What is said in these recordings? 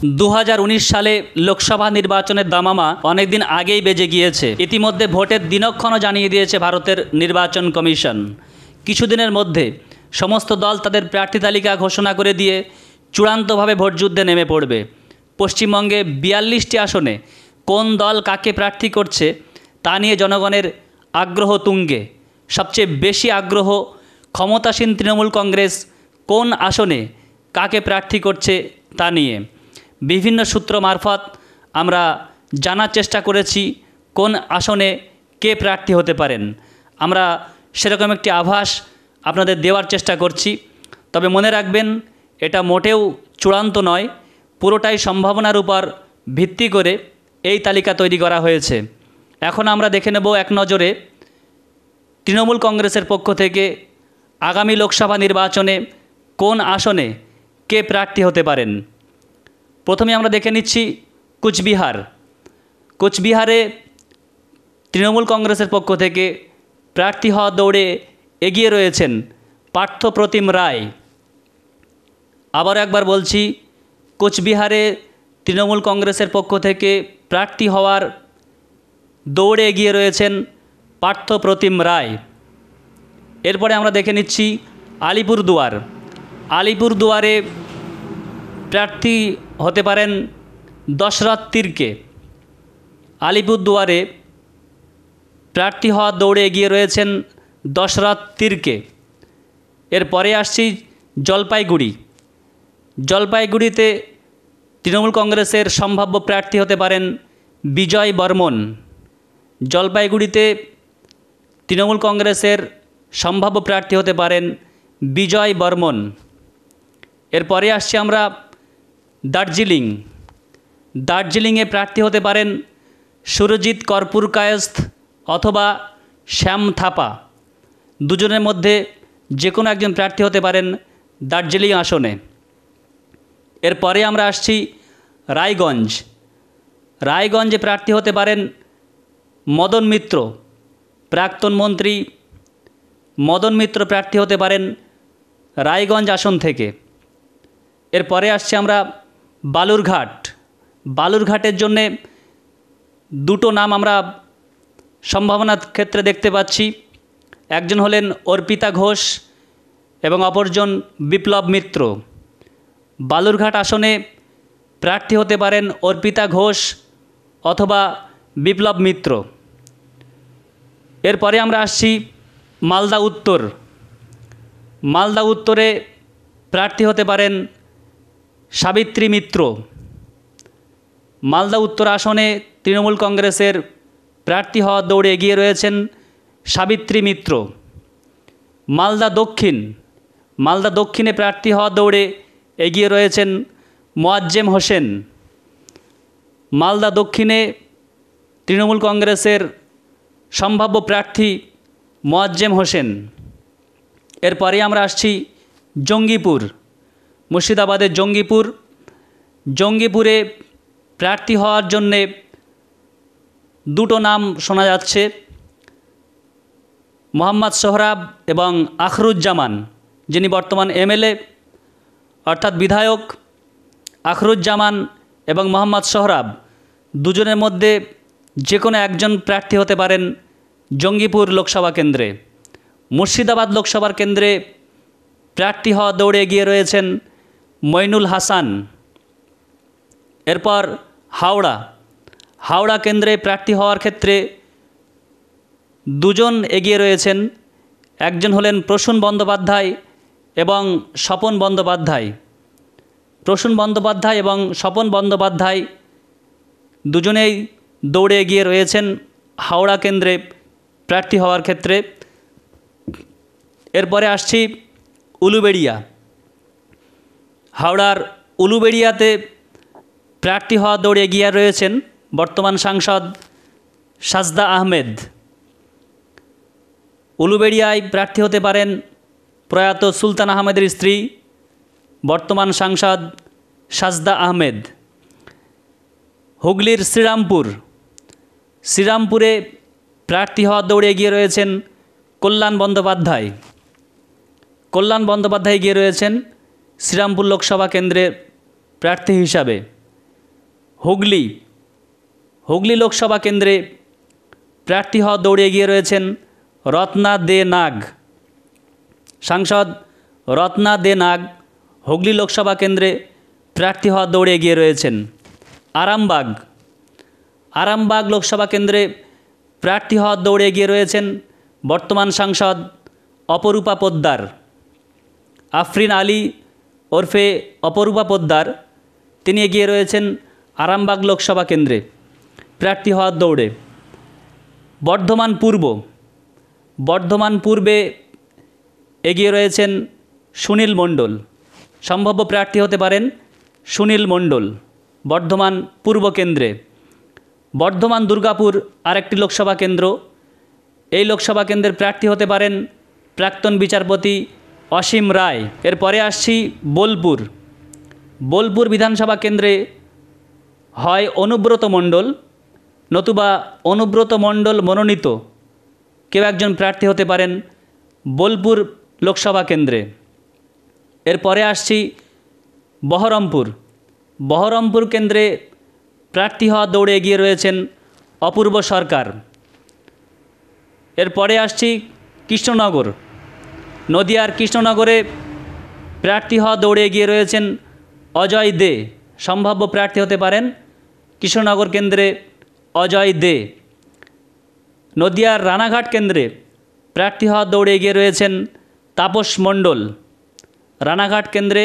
2019 সালে লোকসভা নির্বাচনের দামামা অনেকদিন আগেই বেজে গিয়েছে। ইতিমধ্যে ভোটের দিনক্ষণও জানিয়ে দিয়েছে ভারতের নির্বাচন কমিশন। কিছুদিনের মধ্যে সমস্ত দল তাদের প্রার্থী তালিকা ঘোষণা করে দিয়ে চূড়ান্তভাবে ভোটযুদ্ধে নেমে পড়বে। পশ্চিমবঙ্গে 42টি আসনে কোন দল কাকে প্রার্থী করছে তা নিয়ে জনগণের আগ্রহ তুঙ্গে। সবচেয়ে বেশি আগ্রহ ক্ষমতাসীন তৃণমূল কংগ্রেস কোন আসনে কাকে প্রার্থী করছে তা নিয়ে। বিভিন্ন সূত্র মারফত আমরা জানার চেষ্টা করেছি কোন আসনে কে প্রার্থী হতে পারেন। আমরা সেরকম একটি আভাস আপনাদের দেওয়ার চেষ্টা করছি। তবে মনে রাখবেন, এটা মোটেও চূড়ান্ত নয়, পুরোটাই সম্ভাবনার উপর ভিত্তি করে এই তালিকা তৈরি করা হয়েছে। এখন আমরা দেখে নেব এক নজরে তৃণমূল কংগ্রেসের পক্ষ থেকে আগামী লোকসভা নির্বাচনে কোন আসনে কে প্রার্থী হতে পারেন। প্রথমে আমরা দেখে নিচ্ছি কুচবিহার। কুচবিহারে তৃণমূল কংগ্রেসের পক্ষ থেকে প্রার্থী হওয়া দৌড়ে এগিয়ে রয়েছেন পার্থপ্রতিম রায়। আবার একবার বলছি, কোচবিহারে তৃণমূল কংগ্রেসের পক্ষ থেকে প্রার্থী হওয়ার দৌড়ে এগিয়ে রয়েছেন পার্থপ্রতিম রায়। এরপরে আমরা দেখে নিচ্ছি আলিপুরদুয়ার। আলিপুরদুয়ারে প্রার্থী হতে পারেন দশরথ তির্কে। আলিপুরদুয়ারে প্রার্থী হওয়ার দৌড়ে এগিয়ে রয়েছেন দশরথ তির্কে। এরপরে আসছি জলপাইগুড়ি। জলপাইগুড়িতে তৃণমূল কংগ্রেসের সম্ভাব্য প্রার্থী হতে পারেন বিজয় বর্মন। জলপাইগুড়িতে তৃণমূল কংগ্রেসের সম্ভাব্য প্রার্থী হতে পারেন বিজয় বর্মন। এরপরে আসছি আমরা দার্জিলিং। দার্জিলিংয়ে প্রার্থী হতে পারেন সুরজিৎ কর্পূরকায়স্থ অথবা শ্যাম থাপা। দুজনের মধ্যে যে কোনো একজন প্রার্থী হতে পারেন দার্জিলিং আসনে। এরপরে আমরা আসছি রায়গঞ্জ। রায়গঞ্জে প্রার্থী হতে পারেন মদন মিত্র। প্রাক্তন মন্ত্রী মদন মিত্র প্রার্থী হতে পারেন রায়গঞ্জ আসন থেকে। এরপরে আসছি আমরা বালুরঘাট। বালুরঘাটের জন্যে দুটো নাম আমরা সম্ভাবনার ক্ষেত্রে দেখতে পাচ্ছি। একজন হলেন অর্পিতা ঘোষ এবং অপরজন বিপ্লব মিত্র। বালুরঘাট আসনে প্রার্থী হতে পারেন অর্পিতা ঘোষ অথবা বিপ্লব মিত্র। এরপরে আমরা আসছি মালদা উত্তর। মালদা উত্তরে প্রার্থী হতে পারেন সাবিত্রী মিত্র। মালদা উত্তর আসনে তৃণমূল কংগ্রেসের প্রার্থী হওয়ার দৌড়ে এগিয়ে রয়েছেন সাবিত্রী মিত্র। মালদা দক্ষিণ। মালদা দক্ষিণে প্রার্থী হওয়ার দৌড়ে এগিয়ে রয়েছেন মোয়াজ্জেম হোসেন। মালদা দক্ষিণে তৃণমূল কংগ্রেসের সম্ভাব্য প্রার্থী মোয়াজ্জেম হোসেন। এরপরে আমরা আসছি জঙ্গিপুর। মুর্শিদাবাদের জঙ্গিপুর। জঙ্গিপুরে প্রার্থী হওয়ার জন্যে দুটো নাম শোনা যাচ্ছে, মোহাম্মদ সোহরাব এবং আখরুজ্জামান, যিনি বর্তমান এমএলএ অর্থাৎ বিধায়ক। আখরুজ্জামান এবং মোহাম্মদ সোহরাব দুজনের মধ্যে যে কোনো একজন প্রার্থী হতে পারেন জঙ্গিপুর লোকসভা কেন্দ্রে। মুর্শিদাবাদ লোকসভার কেন্দ্রে প্রার্থী হওয়া দৌড়ে এগিয়ে রয়েছেন মইনুল হাসান। এরপর হাওড়া। হাওড়া কেন্দ্রে প্রার্থী হওয়ার ক্ষেত্রে দুজন এগিয়ে রয়েছেন। একজন হলেন প্রসূন বন্দ্যোপাধ্যায় এবং স্বপন বন্দ্যোপাধ্যায়। প্রসূন বন্দ্যোপাধ্যায় এবং স্বপন বন্দ্যোপাধ্যায় দুজনেই দৌড়ে এগিয়ে রয়েছেন হাওড়া কেন্দ্রে প্রার্থী হওয়ার ক্ষেত্রে। এরপরে আসছি উলুবেড়িয়া। হাওড়ার উলুবেড়িয়াতে প্রার্থী হওয়া দৌড়ে এগিয়ে রয়েছেন বর্তমান সাংসদ সাজদা আহমেদ। উলুবেড়িয়ায় প্রার্থী হতে পারেন প্রয়াত সুলতান আহমেদের স্ত্রী বর্তমান সাংসদ সাজদা আহমেদ। হুগলির শ্রীরামপুর। শ্রীরামপুরে প্রার্থী হওয়ার দৌড়ে এগিয়ে রয়েছেন কল্যাণ বন্দ্যোপাধ্যায়। কল্যাণ বন্দ্যোপাধ্যায় এগিয়ে রয়েছেন শ্রীরামপুর লোকসভা কেন্দ্রের প্রার্থী হিসাবে। হুগলি হুগলি লোকসভা কেন্দ্রে প্রার্থী হওয়া দৌড়ে এগিয়ে রয়েছেন রত্না দে নাগ। সাংসদ রত্না দে নাগ হুগলি লোকসভা কেন্দ্রে প্রার্থী হওয়া দৌড়ে এগিয়ে রয়েছেন। আরামবাগ আরামবাগ লোকসভা কেন্দ্রে প্রার্থী হওয়ার দৌড়ে এগিয়ে রয়েছেন বর্তমান সাংসদ অপরূপা পোদ্দার। আফরিন আলী ওরফে অপরূপা পোদ্দার তিনি এগিয়ে রয়েছেন আরামবাগ লোকসভা কেন্দ্রে প্রার্থী হওয়ার দৌড়ে। বর্ধমান পূর্বে এগিয়ে রয়েছেন সুনীল মণ্ডল। সম্ভাব্য প্রার্থী হতে পারেন সুনীল মণ্ডল বর্ধমান পূর্ব কেন্দ্রে। বর্ধমান দুর্গাপুর আরেকটি লোকসভা কেন্দ্র, এই লোকসভা কেন্দ্রের প্রার্থী হতে পারেন প্রাক্তন বিচারপতি অসীম রায়। এরপরে আসছি বোলপুর বিধানসভা কেন্দ্রে হয় অনুব্রত মণ্ডল নতুবা অনুব্রত মণ্ডল মনোনীত কেউ একজন প্রার্থী হতে পারেন বোলপুর লোকসভা কেন্দ্রে। এরপরে আসছি বহরমপুর কেন্দ্রে প্রার্থী হওয়া দৌড়ে এগিয়ে রয়েছেন অপূর্ব সরকার। এরপরে আসছি কৃষ্ণনগর, নদিয়ার কৃষ্ণনগরে প্রার্থী হওয়া দৌড়ে এগিয়ে রয়েছেন অজয় দে। সম্ভাব্য প্রার্থী হতে পারেন কৃষ্ণনগর কেন্দ্রে অজয় দে। নদিয়ার রানাঘাট কেন্দ্রে প্রার্থী হওয়া দৌড়ে এগিয়ে রয়েছেন তাপস মণ্ডল। রানাঘাট কেন্দ্রে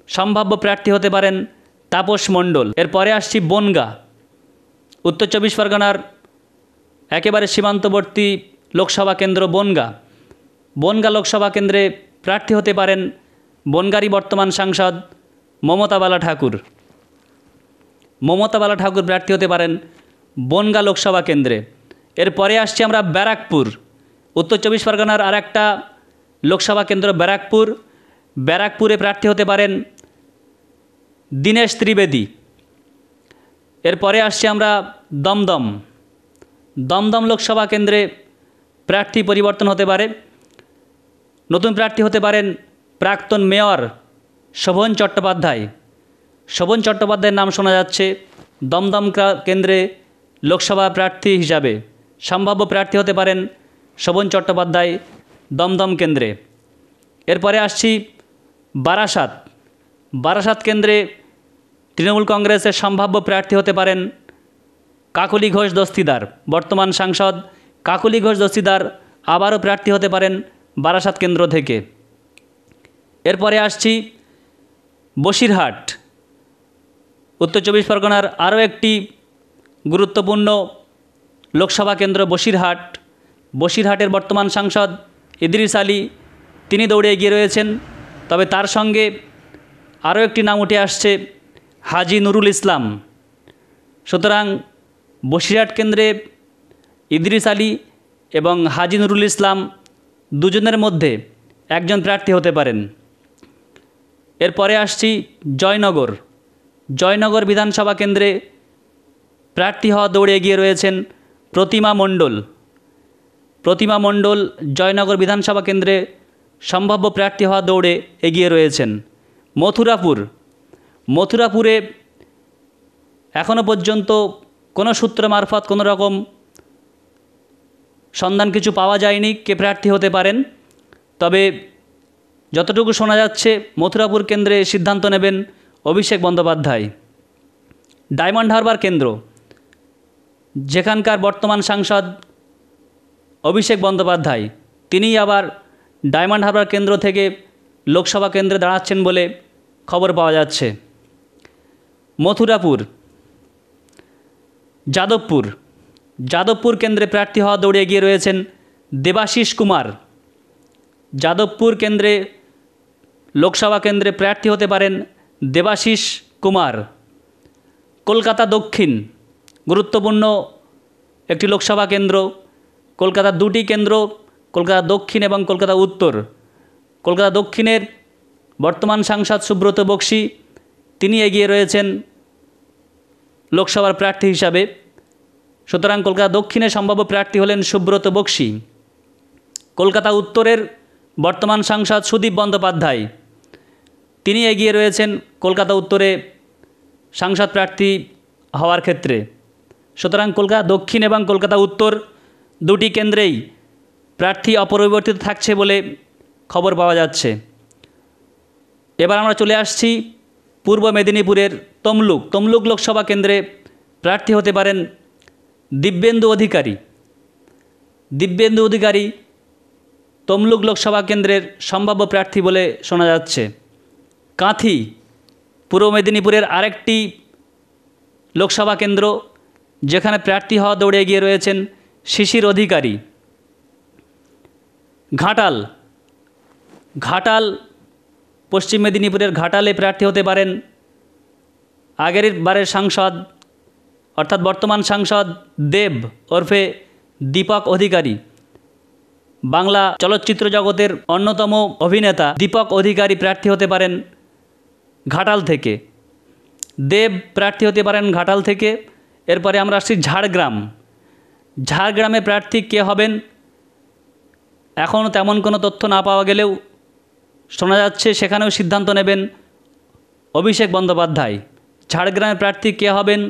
সম্ভাব্য প্রার্থী হতে পারেন তাপস মণ্ডল। এরপরে আসছি বনগাঁ, উত্তর চব্বিশ পরগনার একেবারে সীমান্তবর্তী লোকসভা কেন্দ্র বনগাঁ লোকসভা কেন্দ্রে প্রার্থী হতে পারেন বনগাঁরই বর্তমান সাংসদ মমতা বালা ঠাকুর প্রার্থী হতে পারেন বনগাঁ লোকসভা কেন্দ্রে। এরপরে আসছি আমরা ব্যারাকপুর, উত্তর চব্বিশ পরগনার আর একটা লোকসভা কেন্দ্র ব্যারাকপুরে প্রার্থী হতে পারেন দীনেশ ত্রিবেদী। এরপরে আসছি আমরা দমদম লোকসভা কেন্দ্রে প্রার্থী পরিবর্তন হতে পারে। নতুন প্রার্থী হতে পারেন প্রাক্তন মেয়র শোভন চট্টোপাধ্যায়ের নাম শোনা যাচ্ছে দমদম কেন্দ্রে লোকসভা প্রার্থী হিসাবে। সম্ভাব্য প্রার্থী হতে পারেন শোভন চট্টোপাধ্যায় দমদম কেন্দ্রে। এরপরে আসছি বারাসাত কেন্দ্রে তৃণমূল কংগ্রেসের সম্ভাব্য প্রার্থী হতে পারেন কাকলি ঘোষ দস্তিদার। বর্তমান সাংসদ কাকলি ঘোষ দস্তিদার আবারও প্রার্থী হতে পারেন বারাসাত কেন্দ্র থেকে। এরপরে আসছি বসিরহাট, উত্তর চব্বিশ পরগনার আরও একটি গুরুত্বপূর্ণ লোকসভা কেন্দ্র বসিরহাটের বর্তমান সাংসদ ইদ্রিস আলী তিনি দৌড়ে এগিয়ে রয়েছেন। তবে তার সঙ্গে আরও একটি নাম উঠে আসছে হাজী নুরুল ইসলাম। সুতরাং বসিরহাট কেন্দ্রে ইদ্রিস আলী এবং হাজী নুরুল ইসলাম দুজনের মধ্যে একজন প্রার্থী হতে পারেন। এরপরে আসছি জয়নগর বিধানসভা কেন্দ্রে প্রার্থী হওয়া দৌড়ে এগিয়ে রয়েছেন প্রতিমা মণ্ডল জয়নগর বিধানসভা কেন্দ্রে সম্ভাব্য প্রার্থী হওয়া দৌড়ে এগিয়ে রয়েছেন। মথুরাপুরে এখনও পর্যন্ত কোনো সূত্র মারফত কোনো রকম সন্ধান কিছু পাওয়া যায়নি কে প্রার্থী হতে পারেন। তবে যতটুকু শোনা যাচ্ছে মথুরাপুর কেন্দ্রে সিদ্ধান্ত নেবেন অভিষেক বন্দ্যোপাধ্যায়। ডায়মন্ড হারবার কেন্দ্র, যেখানকার বর্তমান সাংসদ অভিষেক বন্দ্যোপাধ্যায় তিনিই আবার ডায়মন্ড হারবার কেন্দ্র থেকে লোকসভা কেন্দ্রে দাঁড়াচ্ছেন বলে খবর পাওয়া যাচ্ছে। মথুরাপুর, যাদবপুর কেন্দ্রে প্রার্থী হওয়া দৌড়ে এগিয়ে রয়েছেন দেবাশিস কুমার। যাদবপুর কেন্দ্রে লোকসভা কেন্দ্রে প্রার্থী হতে পারেন দেবাশিস কুমার। কলকাতা দক্ষিণ, গুরুত্বপূর্ণ একটি লোকসভা কেন্দ্র। কলকাতার দুটি কেন্দ্র, কলকাতা দক্ষিণ এবং কলকাতা উত্তর। কলকাতা দক্ষিণের বর্তমান সাংসদ সুব্রত বক্সী তিনি এগিয়ে রয়েছেন লোকসভার প্রার্থী হিসাবে। সুতরাং কলকাতা দক্ষিণে সম্ভাব্য প্রার্থী হলেন সুব্রত বক্সী। কলকাতা উত্তরের বর্তমান সাংসদ সুদীপ বন্দ্যোপাধ্যায় তিনি এগিয়ে রয়েছেন কলকাতা উত্তরে সাংসদ প্রার্থী হওয়ার ক্ষেত্রে। সুতরাং কলকাতা দক্ষিণ এবং কলকাতা উত্তর দুটি কেন্দ্রেই প্রার্থী অপরিবর্তিত থাকছে বলে খবর পাওয়া যাচ্ছে। এবার আমরা চলে আসছি পূর্ব মেদিনীপুরের তমলুক লোকসভা কেন্দ্রে প্রার্থী হতে পারেন দিব্যেন্দু অধিকারী তমলুক লোকসভা কেন্দ্রের সম্ভাব্য প্রার্থী বলে শোনা যাচ্ছে। কাঁথি পূর্ব মেদিনীপুরের আরেকটি লোকসভা কেন্দ্র, যেখানে প্রার্থী হওয়া দৌড়ে এগিয়ে রয়েছেন শিশির অধিকারী। ঘাটাল পশ্চিম মেদিনীপুরের ঘাটালে প্রার্থী হতে পারেন আগের বারের সাংসদ অর্থাৎ বর্তমান সাংসদ দেব ওরফে দীপক অধিকারী। বাংলা চলচ্চিত্র জগতের অন্যতম অভিনেতা দীপক অধিকারী প্রার্থী হতে পারেন ঘাটাল থেকে। দেব প্রার্থী হতে পারেন ঘাটাল থেকে। এরপরে আমরা আসছি ঝাড়গ্রামে প্রার্থী কে হবেন এখনও তেমন কোনো তথ্য না পাওয়া গেলেও শোনা যাচ্ছে সেখানেও সিদ্ধান্ত নেবেন অভিষেক বন্দ্যোপাধ্যায়। ঝাড়গ্রামের প্রার্থী কে হবেন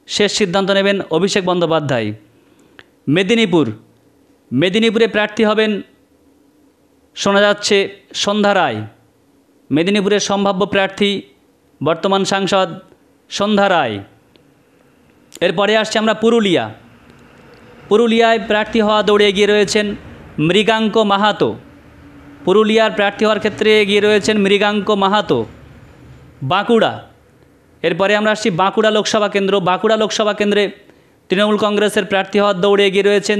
শেষ সিদ্ধান্ত নেবেন অভিষেক বন্দ্যোপাধ্যায়। মেদিনীপুরে প্রার্থী হবেন শোনা যাচ্ছে সন্ধ্যা রায়। মেদিনীপুরের সম্ভাব্য প্রার্থী বর্তমান সাংসদ সন্ধ্যা রায়। এরপরে আসছে আমরা পুরুলিয়ায় প্রার্থী হওয়া দৌড়ে এগিয়ে রয়েছেন মৃগাঙ্ক মাহাতো। পুরুলিয়ার প্রার্থী হওয়ার ক্ষেত্রে এগিয়ে রয়েছেন মৃগাঙ্ক মাহাতো। এরপরে আমরা আসছি বাঁকুড়া লোকসভা কেন্দ্রে তৃণমূল কংগ্রেসের প্রার্থী হওয়ার দৌড়ে এগিয়ে রয়েছেন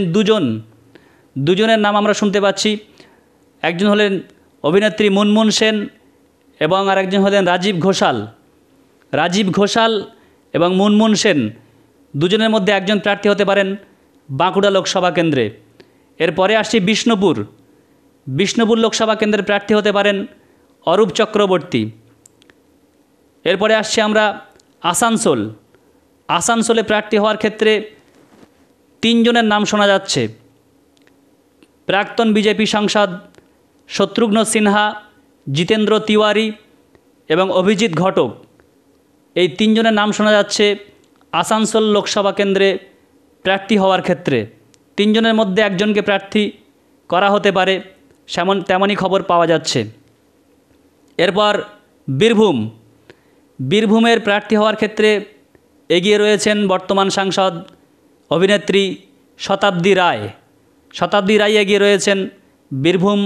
দুজনের নাম আমরা শুনতে পাচ্ছি। একজন হলেন অভিনেত্রী মুনমুন সেন এবং আরেকজন হলেন রাজীব ঘোষাল এবং মুনমুন সেন, দুজনের মধ্যে একজন প্রার্থী হতে পারেন বাঁকুড়া লোকসভা কেন্দ্রে। এরপরে আসছি বিষ্ণুপুর লোকসভা কেন্দ্রের প্রার্থী হতে পারেন অরূপ চক্রবর্তী। এরপরে আসছি আমরা আসানসোলে প্রার্থী হওয়ার ক্ষেত্রে তিনজনের নাম শোনা যাচ্ছে। প্রাক্তন বিজেপি সাংসদ শত্রুঘ্ন সিনহা, জিতেন্দ্র তিওয়ারি এবং অভিজিৎ ঘটক, এই তিনজনের নাম শোনা যাচ্ছে আসানসোল লোকসভা কেন্দ্রে প্রার্থী হওয়ার ক্ষেত্রে। তিনজনের মধ্যে একজনকে প্রার্থী করা হতে পারে তেমনই খবর পাওয়া যাচ্ছে। এরপর বীরভূমের প্রার্থী হওয়ার ক্ষেত্রে এগিয়ে রয়েছেন বর্তমান সাংসদ অভিনেত্রী শতাব্দী রায় এগিয়ে রয়েছেন বীরভূম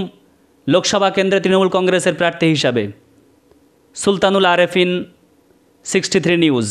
লোকসভা কেন্দ্রে তৃণমূল কংগ্রেসের প্রার্থী হিসাবে। সুলতানুল আরেফিন, 63 নিউজ।